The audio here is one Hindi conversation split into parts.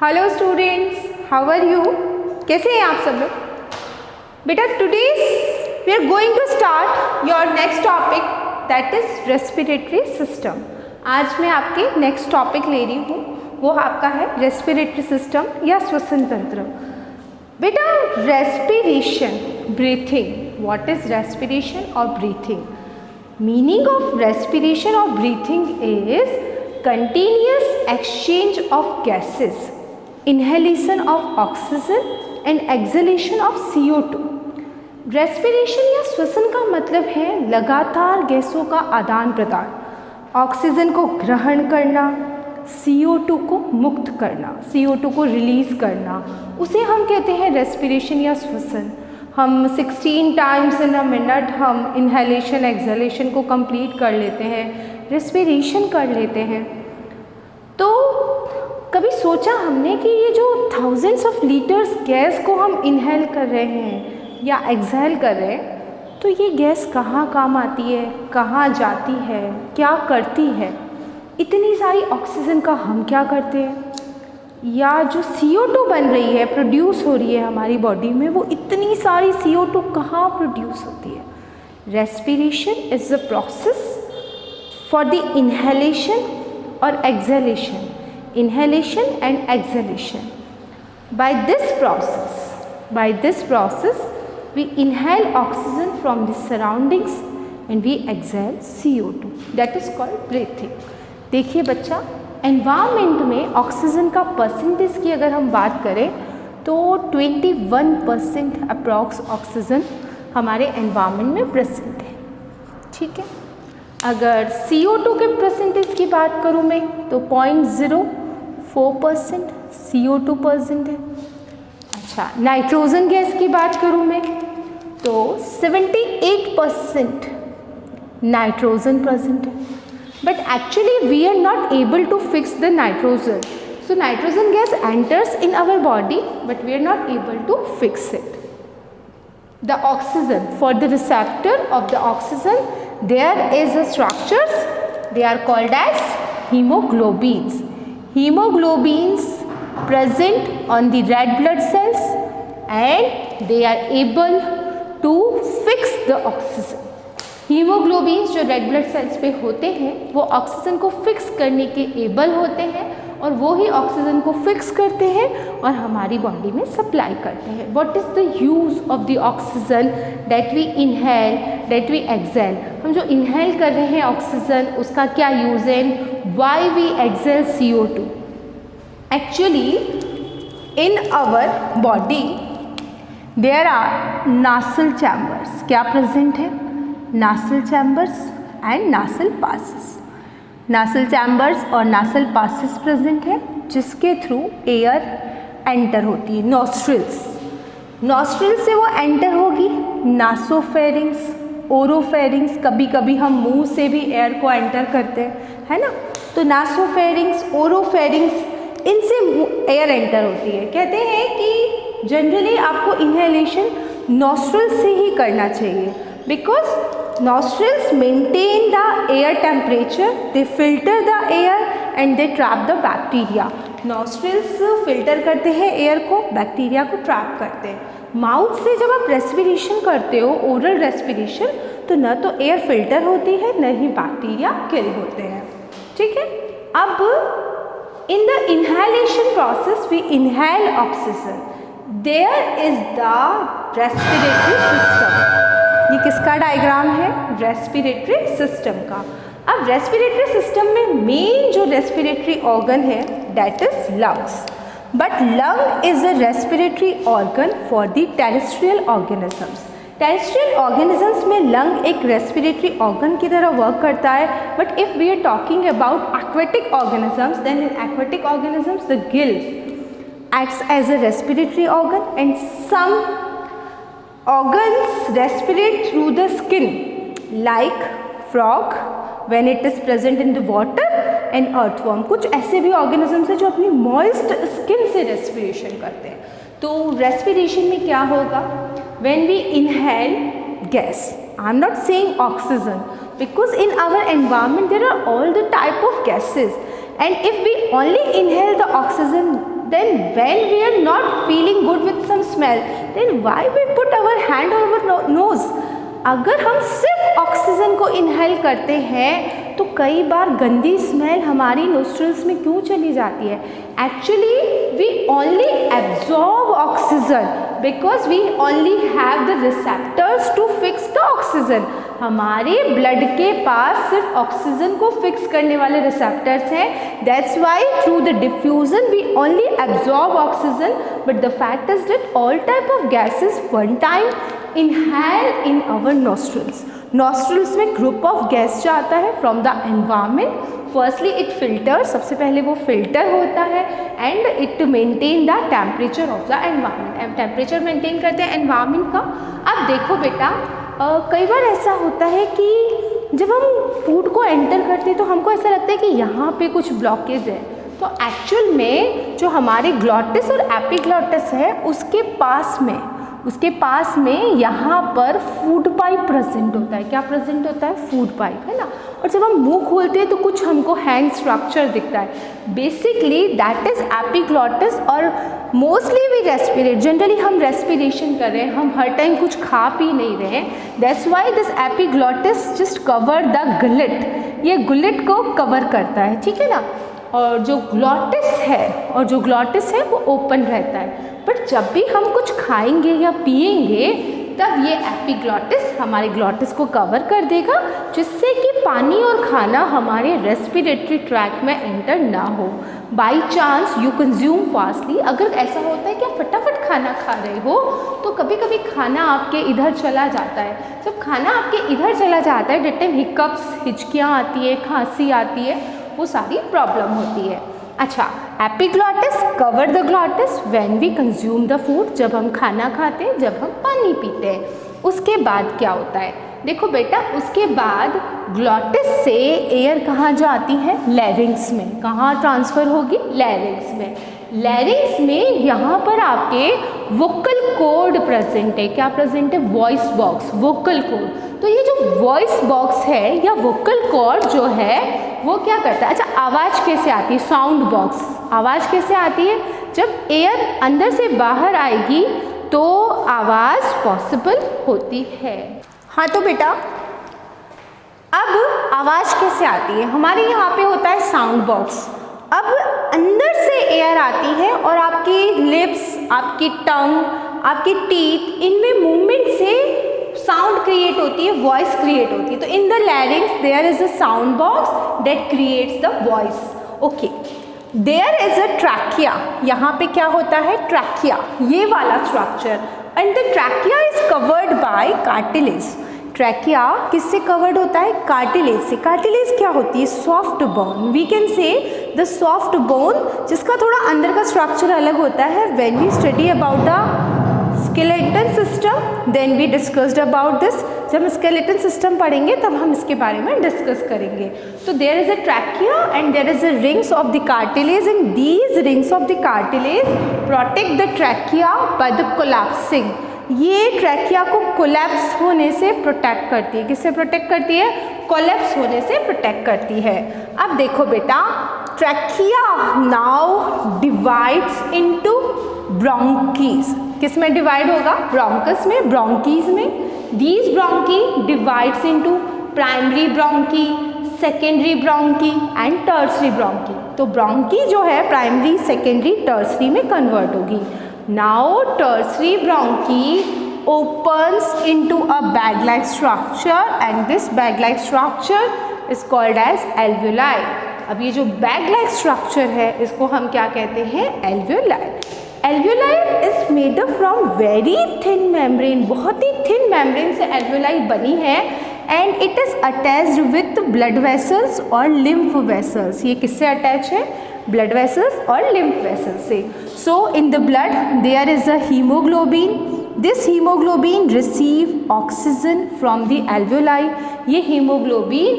Hello students, how are you? कैसे हैं आप सब लोग? बेटा today's we are going to start your next topic that is respiratory system. आज मैं आपके नेक्स्ट टॉपिक ले रही हूँ, वो आपका है रेस्पिरेटरी सिस्टम या श्वसन तंत्र। बेटा respiration, breathing, what is respiration और ब्रीथिंग? मीनिंग ऑफ रेस्पिरेशन और breathing is continuous exchange of gases, inhalation of oxygen and exhalation of CO2। Respiration या श्वसन का मतलब है लगातार गैसों का आदान प्रदान, ऑक्सीजन को ग्रहण करना, CO2 को मुक्त करना, CO2 को रिलीज करना, उसे हम कहते हैं रेस्पिरेशन या श्वसन। हम 16 टाइम्स इन अ मिनट हम इनहेलेशन एक्सहेलेशन को कंप्लीट कर लेते हैं, रेस्पिरेशन कर लेते हैं। तो कभी सोचा हमने कि ये जो थाउजेंड्स ऑफ लीटर्स गैस को हम इनहेल कर रहे हैं या एक्सहेल कर रहे हैं, तो ये गैस कहाँ काम आती है, कहाँ जाती है, क्या करती है? इतनी सारी ऑक्सीजन का हम क्या करते हैं? या जो CO2 बन रही है, प्रोड्यूस हो रही है हमारी बॉडी में, वो इतनी सारी CO2 कहाँ प्रोड्यूस होती है? Respiration is the process for the inhalation or exhalation, inhalation and exhalation. By this process we inhale oxygen from the surroundings and we exhale CO2, that is called breathing। देखिए बच्चा, एनवायरनमेंट में ऑक्सीजन का परसेंटेज की अगर हम बात करें तो 21% अप्रॉक्स ऑक्सीजन हमारे एनवायरनमेंट में प्रेजेंट है, ठीक है। अगर CO2 के परसेंटेज की बात करूँ मैं तो 0.04% CO2 प्रेजेंट है। अच्छा, नाइट्रोजन गैस की बात करूँ मैं तो 78% नाइट्रोजन प्रेजेंट है। But actually we are not able to fix the nitrogen, so nitrogen gas enters in our body but we are not able to fix it. The oxygen, for the receptor of the oxygen there is a structures, they are called as hemoglobins present on the red blood cells and they are able to fix the oxygen। Haemoglobins जो रेड ब्लड सेल्स पे होते हैं वो ऑक्सीजन को फिक्स करने के एबल होते हैं और वो ही ऑक्सीजन को फिक्स करते हैं और हमारी बॉडी में सप्लाई करते हैं। What is the use of the oxygen that we inhale, that we exhale? हम जो इनहेल कर रहे हैं ऑक्सीजन, उसका क्या यूज़ है? Why we exhale CO2? Actually in our body there are nasal chambers. क्या प्रेजेंट है? Nasal chambers and nasal passes. Nasal chambers और नासल पासेस प्रेजेंट है जिसके थ्रू एयर एंटर होती है। नॉस्ट्रिल्स से वो एंटर होगी नासोफेरिंग्स, ओरोफेरिंग्स, कभी कभी हम मुंह से भी एयर को एंटर करते हैं, है ना। तो नासोफेरिंग्स, ओरोफेरिंग्स, इनसे एयर एंटर होती है। कहते हैं कि जनरली आपको इनहेलेशन नॉस्ट्रिल से ही करना चाहिए because nostrils maintain the air temperature, they filter the air and they trap the bacteria। nostrils filter करते हैं एयर को, बैक्टीरिया को ट्रैप करते हैं। माउथ से जब आप रेस्पिरेशन करते हो, ओरल रेस्पिरेशन, तो न तो एयर फिल्टर होती है न ही बैक्टीरिया किल होते हैं, ठीक है। अब in the inhalation process we inhale oxygen, there is the respiratory system. ये किसका डायग्राम है? रेस्पिरेटरी सिस्टम का। अब रेस्पिरेटरी सिस्टम में मेन जो रेस्पिरेटरी ऑर्गन है that is lungs. But lung is a respiratory organ for the terrestrial organisms. Terrestrial organisms में लंग एक रेस्पिरेटरी ऑर्गन की तरह वर्क करता है। But if we are talking about aquatic organisms, then in aquatic organisms the gills acts as a respiratory organ and some organs respirate through the skin like frog when it is present in the water and earthworm। कुछ ऐसे भी ऑर्गेनिजम्स हैं जो अपनी मॉइस्ट स्किन से रेस्पिरेशन करते हैं। तो रेस्पिरेशन में क्या होगा? when we inhale gas, I am not saying oxygen because in our environment there are all the type of gases and if we only inhale the oxygen then when we are not feeling good with some smell, then why we put our hand over our nose? अगर हम सिर्फ ऑक्सीजन को इनहेल करते हैं तो कई बार गंदी स्मेल हमारी नोस्ट्रल्स में क्यों चली जाती है? Actually we only absorb oxygen because we only have the receptors to fix the oxygen. हमारे ब्लड के पास सिर्फ ऑक्सीजन को फिक्स करने वाले रिसेप्टर्स हैं। That's why through the diffusion we only absorb oxygen, but the fact is that all type of gases one time inhale in our nostrils. Nostrils में ग्रुप ऑफ गैस जो आता है from the environment, firstly it filter, सबसे पहले वो फिल्टर होता है and it maintain the temperature of the environment. Temperature maintain करते हैं एनवायरमेंट का। अब देखो बेटा, कई बार ऐसा होता है कि जब हम फूड को एंटर करते हैं तो हमको ऐसा लगता है कि यहाँ पे कुछ ब्लॉकेज है, तो एक्चुअल में जो हमारे ग्लॉटिस और एपिग्लॉटिस है उसके पास में यहाँ पर फूड पाइप प्रेजेंट होता है। क्या प्रेजेंट होता है? फूड पाइप, है ना। और जब हम मुंह खोलते हैं तो कुछ हमको हैंग स्ट्रक्चर दिखता है। Basically that is epiglottis. और मोस्टली वी रेस्पिरेट, जनरली हम रेस्पिरेशन कर रहे हैं, हम हर टाइम कुछ खा पी नहीं रहे हैं। That's why this epiglottis just cover the gullet, ये गुलेट को कवर करता है, ठीक है ना। और जो ग्लॉटिस है वो ओपन रहता है। बट जब भी हम कुछ खाएंगे या पिएंगे तब ये एपिग्लॉटिस हमारे ग्लॉटिस को कवर कर देगा, जिससे कि पानी और खाना हमारे रेस्पिरेटरी ट्रैक में एंटर ना हो। By chance you consume fastly, अगर ऐसा होता है कि आप फटाफट खाना खा रहे हो तो कभी कभी खाना आपके इधर चला जाता है। जब खाना आपके इधर चला जाता है दैट टाइम हिकअप्स, हिचकियाँ आती है, खांसी आती है, वो सारी प्रॉब्लम होती है। अच्छा, epiglottis cover the glottis when we consume the food, जब हम खाना खाते हैं, जब हम पानी पीते हैं। उसके बाद क्या होता है? देखो बेटा, उसके बाद ग्लॉटिस से एयर कहाँ जाती है? लैरिंग्स में। कहाँ ट्रांसफ़र होगी? लैरिंग्स में। लैरिंग्स में यहाँ पर आपके वोकल कॉर्ड प्रेजेंट है। क्या प्रेजेंट है? Voice box, vocal cord. तो ये जो वॉइस बॉक्स है या वोकल कॉर्ड जो है वो क्या करता है? अच्छा, आवाज़ कैसे आती है? Sound box. आवाज़ कैसे आती है? जब एयर अंदर से बाहर आएगी तो आवाज़ पॉसिबल होती है। हाँ तो बेटा, अब आवाज़ कैसे आती है? हमारे यहाँ पे होता है साउंड बॉक्स। अब अंदर से एयर आती है और आपकी लिप्स, आपकी टंग, आपकी टीथ, इनमें मूवमेंट से साउंड क्रिएट होती है, वॉइस क्रिएट होती है। तो in the larynx there is a sound box that creates the voice. Okay, there is a trachea. यहाँ पे क्या होता है? ट्रैकिया, ये वाला structure. And the trachea is covered by cartilage. Trachea किससे कवर्ड होता है? कार्टिलेज से। कार्टिलेज क्या होती है? Soft bone, we can say the soft bone, जिसका थोड़ा अंदर का स्ट्रक्चर अलग होता है। When we study about the skeleton system then we discussed about this. जब हम स्केलेटन सिस्टम पढ़ेंगे तब हम इसके बारे में डिस्कस करेंगे। तो there is a trachea and there is a rings of the cartilage, and these rings of the cartilage protect the trachea by the collapsing. ये ट्रैकिया को कोलैप्स होने से प्रोटेक्ट करती है। किससे प्रोटेक्ट करती है? कोलैप्स होने से प्रोटेक्ट करती है। अब देखो बेटा, ट्रैकिया नाउ डिवाइड्स इनटू ब्रोंकीज। किस में डिवाइड होगा? ब्रोंकस में, ब्रोंकीज में। These bronchi divides into primary bronchi, secondary bronchi and tertiary bronchi. तो ब्रोंकी जो है प्राइमरी, सेकेंडरी, टर्सरी में कन्वर्ट होगी। Now tertiary bronchi opens into a bag-like structure and this bag-like structure is called as alveoli. अब ये जो bag-like structure है इसको हम क्या कहते हैं? alveoli. alveoli is made up from very thin membrane, बहुत ही thin membrane से alveoli बनी है and it is attached with blood vessels और lymph vessels. ये किससे attach है? blood vessels और lymph vessels से. So in the blood there is a hemoglobin. This hemoglobin receive oxygen from the alveoli. ये hemoglobin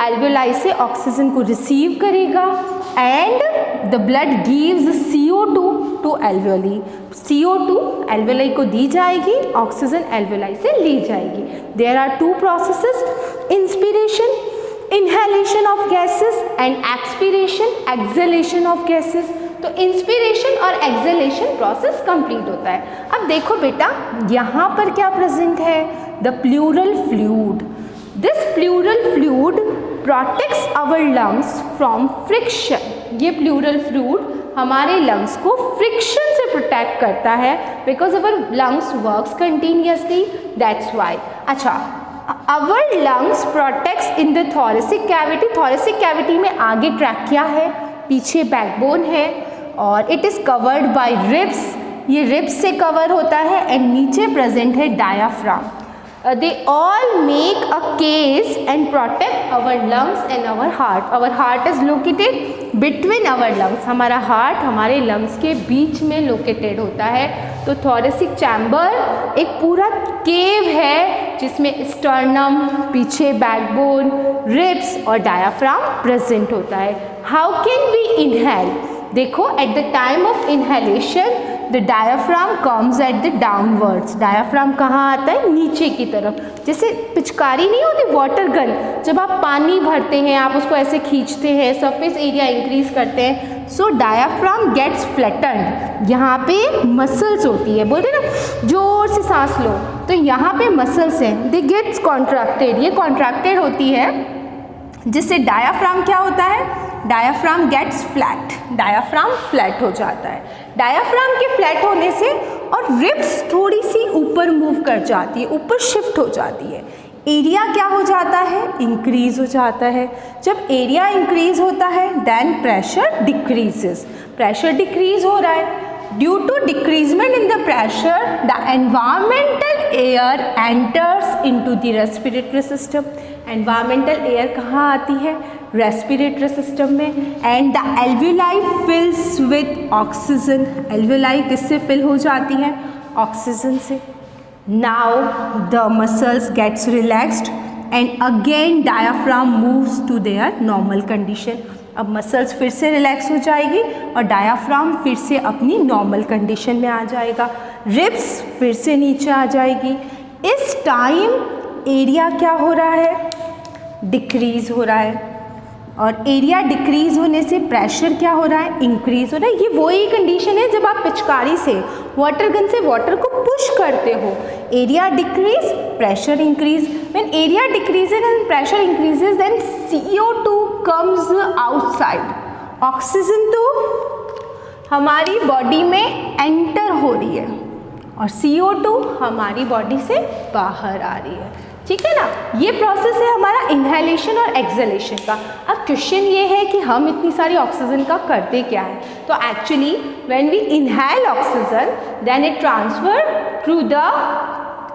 alveoli से ऑक्सीजन को रिसीव करेगा and the blood gives CO2 to alveoli. CO2 alveoli को दी जाएगी, ऑक्सीजन alveoli से ली जाएगी. There are two processes: inspiration, inhalation of gases and expiration, exhalation of gases. तो इंस्पिरेशन और एक्सहेलेशन प्रोसेस कंप्लीट होता है। अब देखो बेटा यहाँ पर क्या प्रेजेंट है, the pleural fluid. This pleural fluid protects our lungs from friction. ये प्लूरल फ्लूइड हमारे लंग्स को फ्रिक्शन से प्रोटेक्ट करता है, because our lungs works continuously, that's why. अच्छा, our lungs protects in the thoracic cavity. Thoracic cavity में आगे ट्रैकिया है, पीछे बैकबोन है, और it is covered by ribs. ये रिब्स से कवर होता है, एंड नीचे प्रेजेंट है diaphragm. They all make a case and protect our lungs and our heart. Our heart is located between our lungs. हमारा हार्ट हमारे लंग्स के बीच में लोकेटेड होता है। तो थोरेसिक चैम्बर एक पूरा केव है जिसमें स्टर्नम, पीछे बैकबोन, रिब्स और डायाफ्राम प्रेजेंट होता है। How can we inhale? देखो, at the time of inhalation the diaphragm comes at the downwards. Diaphragm कहाँ आता है? नीचे की तरफ। जैसे पिचकारी नहीं होती, वाटर गन, जब आप पानी भरते हैं आप उसको ऐसे खींचते हैं, सरफेस एरिया इंक्रीज करते हैं, सो डायाफ्राम गेट्स फ्लैटन्ड। यहाँ पे मसल्स होती है, बोलते हैं ना जोर से सांस लो, तो यहाँ पे मसल्स हैं, दे गेट्स कॉन्ट्रैक्टेड, ये कॉन्ट्रैक्टेड होती है, जिससे डायाफ्राम क्या होता है? Diaphragm gets flat, diaphragm flat हो जाता है। डायाफ्राम के फ्लैट होने से और रिब्स थोड़ी सी ऊपर मूव कर जाती है, ऊपर शिफ्ट हो जाती है। एरिया क्या हो जाता है? इंक्रीज हो जाता है। जब एरिया इंक्रीज होता है then pressure decreases. Pressure decrease हो रहा है, due to decreasement in the pressure the environmental air enters into the respiratory system. Environmental air कहाँ आती है? रेस्पिरेटरी सिस्टम में। And the alveoli fills with oxygen. Alveoli किससे फिल हो जाती है? ऑक्सीजन से। Now the muscles gets relaxed and again diaphragm moves to their normal condition. अब मसल्स फिर से रिलैक्स हो जाएगी और डायाफ्राम फिर से अपनी नॉर्मल कंडीशन में आ जाएगा। रिब्स फिर से नीचे आ जाएगी। इस टाइम एरिया क्या हो रहा है? डिक्रीज हो रहा है, और एरिया डिक्रीज होने से प्रेशर क्या हो रहा है? इंक्रीज हो रहा है। ये वही कंडीशन है जब आप पिचकारी से, वाटर गन से वाटर को पुश करते हो। Area decrease, pressure increase. When area decreases and pressure increases then CO2 comes outside. Oxygen तो हमारी बॉडी में एंटर हो रही है और CO2 हमारी बॉडी से बाहर आ रही है, ठीक है ना। ये प्रोसेस है हमारा इनहेलेशन और एक्सहेलेशन का। अब क्वेश्चन ये है कि हम इतनी सारी ऑक्सीजन का करते क्या है? तो actually when we inhale oxygen then it transfer through the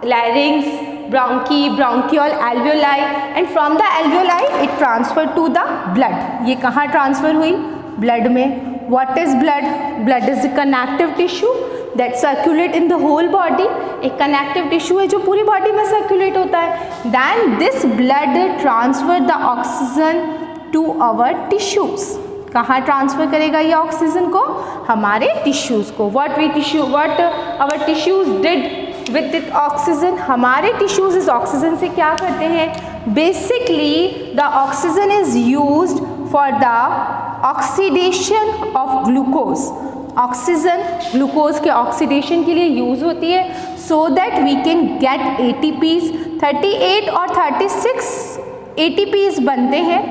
larynx, bronchi, bronchial, alveoli, and from the alveoli it transfer to the blood. ये कहाँ ट्रांसफर हुई? ब्लड में। What is blood? Blood is a connective tissue that circulate in the whole body। एक कनेक्टिव टिश्यू है जो पूरी बॉडी में सर्कुलेट होता है। Then this blood transfer the oxygen to our tissues। कहाँ ट्रांसफर करेगा ये ऑक्सीजन को? हमारे टिश्यूज़ को। What our tissues did with it oxygen? हमारे टिश्यूज़ इस ऑक्सीजन से क्या करते हैं? Basically the oxygen is used for the oxidation of glucose। Oxygen glucose के ऑक्सीडेशन के लिए यूज़ होती है, so that we can get ATPs। 38 और 36 ATPs बनते हैं।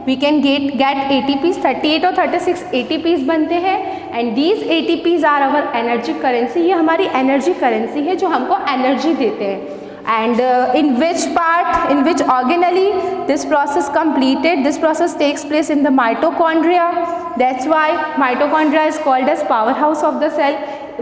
वी कैन गेट ATPs, 38 और 36 ATPs बनते हैं, and these ATPs are our energy currency. ये हमारी एनर्जी करेंसी है जो हमको एनर्जी देते हैं। And in which organelle this process completed? This process takes place in the mitochondria. That's why mitochondria is called as powerhouse of the cell।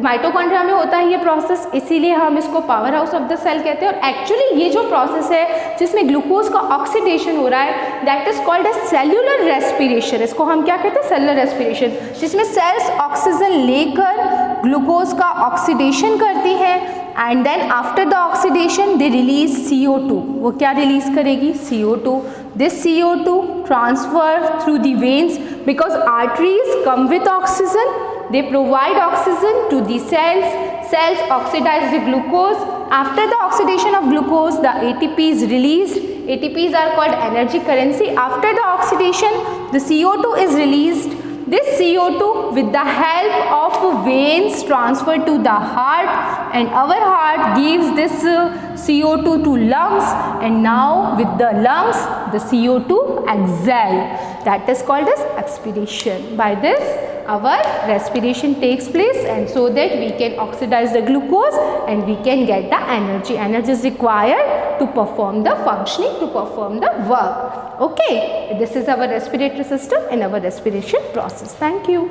Mitochondria में होता है ये प्रोसेस, इसीलिए हम इसको power house of the cell कहते हैं। और एक्चुअली ये जो प्रोसेस है जिसमें ग्लूकोज का ऑक्सीडेशन हो रहा है that is called as cellular respiration. इसको हम क्या कहते हैं? सेलुलर रेस्पिरेशन, जिसमें सेल्स ऑक्सीजन लेकर ग्लूकोज का ऑक्सीडेशन करती हैं, and then after the oxidation they release CO2। वो क्या रिलीज करेगी? CO2। This CO2 transfer through the veins because arteries come with oxygen. They provide oxygen to the cells. Cells oxidize the glucose. After the oxidation of glucose, the ATP is released. ATPs are called energy currency. After the oxidation, the CO2 is released. This CO2 with the help of veins transfer to the heart, and our heart gives this CO2 to lungs, and now with the lungs the CO2 exhale. That is called as expiration. By this our respiration takes place, and so that we can oxidize the glucose and we can get the energy. Energy is required to perform the functioning, to perform the work. Okay, this is our respiratory system and our respiration process. Thank you.